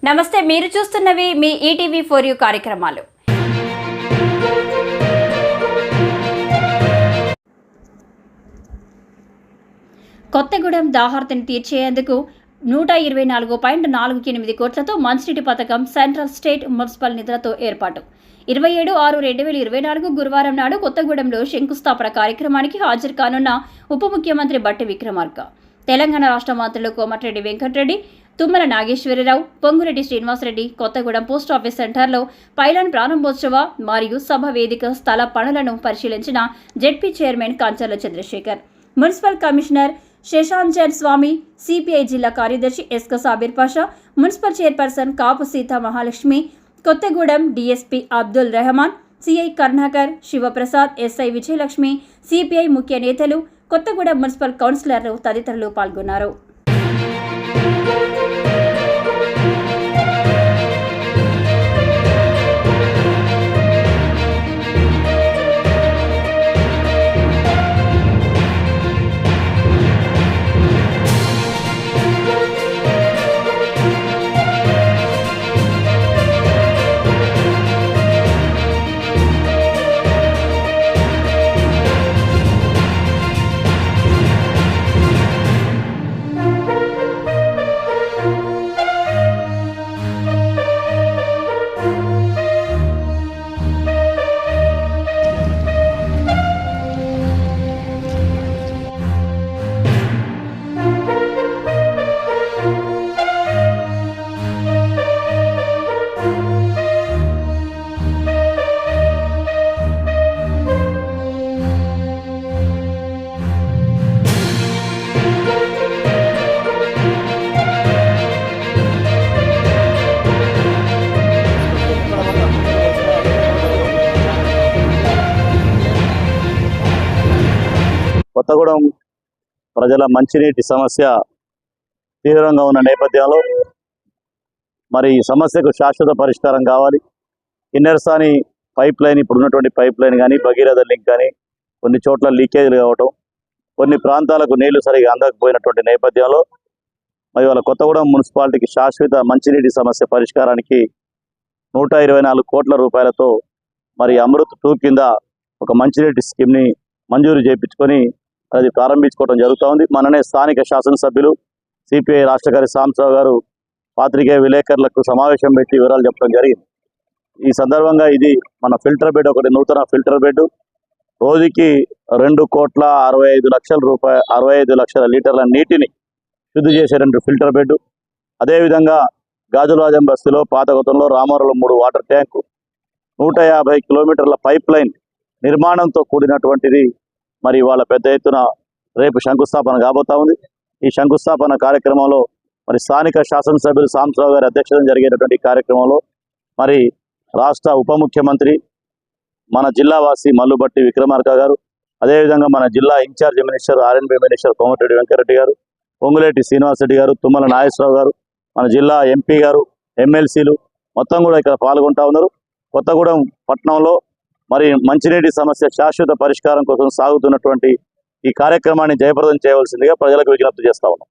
నమస్తే, మీరు చూస్తున్నవి మీ ETV for you కార్యక్రమాలు. కొత్తగూడెం దాహార్తిని తీర్చేందుకు 124.48 కోట్లతో మంచినీటి పథకం సెంట్రల్ స్టేట్ మున్సిపల్ నిధులతో ఏర్పాటు. 27/6/2024 గురువారం నాడు కొత్తగూడెంలో శంకుస్థాపన కార్యక్రమానికి హాజరు కానున్న ఉప ముఖ్యమంత్రి బట్టి విక్రమార్క, తెలంగాణ రాష్ట్ర మంత్రులు కోమటిరెడ్డి వెంకటరెడ్డి, తుమ్మల నాగేశ్వరరావు, పొంగురెడ్డి శ్రీనివాసరెడ్డి కొత్తగూడెం పోస్టాఫీస్ సెంటర్లో పైలాన్ ప్రారంభోత్సవ మరియు సభ వేదిక స్థల పనులను పరిశీలించిన ZP chairman Kancharla Chandrasekhar, municipal commissioner శశాంజన్ స్వామి, సిపిఐ జిల్లా కార్యదర్శి ఎస్క Sabir Pasha, municipal chairperson Kapu Seetha Mahalakshmi, Kothagudem DSP Abdul Rehman, CI Karunakar, Sivaprasad, SI Vijayalakshmi, CPI ముఖ్య నేతలు, కొత్తగూడెం మున్సిపల్ కౌన్సిలర్లు తదితరులు పాల్గొన్నారు. కొత్తగూడెం ప్రజల మంచినీటి సమస్య తీవ్రంగా ఉన్న నేపథ్యంలో మరి ఈ సమస్యకు శాశ్వత పరిష్కారం కావాలి. కిన్నెరసాని పైప్ లైన్, ఇప్పుడు ఉన్నటువంటి పైప్ లైన్ కానీ భగీరథ లింక్ కానీ కొన్ని చోట్ల లీకేజీలు కావటం, కొన్ని ప్రాంతాలకు నీళ్లు సరిగా అందకపోయినటువంటి నేపథ్యంలో మరి వాళ్ళ కొత్తగూడెం మున్సిపాలిటీకి శాశ్వత మంచినీటి సమస్య పరిష్కారానికి 124 కోట్ల రూపాయలతో మరి అమృత్ 2 కింద ఒక మంచినీటి స్కీమ్ని మంజూరు చేయించుకొని అది ప్రారంభించుకోవడం జరుగుతూ ఉంది. మననే స్థానిక శాసనసభ్యులు సిపిఐ రాష్ట్ర కార్య సాంబశివరావు గారు పాత్రికేయ విలేకరులకు సమావేశం పెట్టి వివరాలు చెప్పడం జరిగింది. ఈ సందర్భంగా ఇది మన ఫిల్టర్ బెడ్, ఒకటి నూతన ఫిల్టర్ బెడ్, రోజుకి 2,65,00,000 65 లక్షల లీటర్ల నీటిని శుద్ధి చేసే 2 ఫిల్టర్ బెడ్, అదేవిధంగా గాజులరాజం బస్తీలో పాత గతంలో రామవరంలో 3 వాటర్ ట్యాంకు, 150 కిలోమీటర్ల పైప్ లైన్ నిర్మాణంతో కూడినటువంటిది మరి వాళ్ళ పెద్ద ఎత్తున రేపు శంకుస్థాపన కాబోతా ఉంది. ఈ శంకుస్థాపన కార్యక్రమంలో మరి స్థానిక శాసనసభ్యులు సాంబశివరావు గారి అధ్యక్షతన జరిగేటటువంటి కార్యక్రమంలో మరి రాష్ట్ర ఉప ముఖ్యమంత్రి, మన జిల్లావాసి మల్లుబట్టి విక్రమార్క గారు, అదేవిధంగా మన జిల్లా incharge minister RNB minister Komatireddy Venkatareddy గారు, పొంగులేటి శ్రీనివాసరెడ్డి గారు, తుమ్మల నాగేశ్వరరావు గారు, మన జిల్లా ఎంపీ గారు, ఎమ్మెల్సీలు మొత్తం కూడా ఇక్కడ పాల్గొంటా ఉన్నారు. కొత్తగూడెం పట్టణంలో మరి మంచినీటి సమస్య శాశ్వత పరిష్కారం కోసం సాగుతున్నటువంటి ఈ కార్యక్రమాన్ని జయప్రదం చేయవలసిందిగా ప్రజలకు విజ్ఞప్తి చేస్తా ఉన్నాం.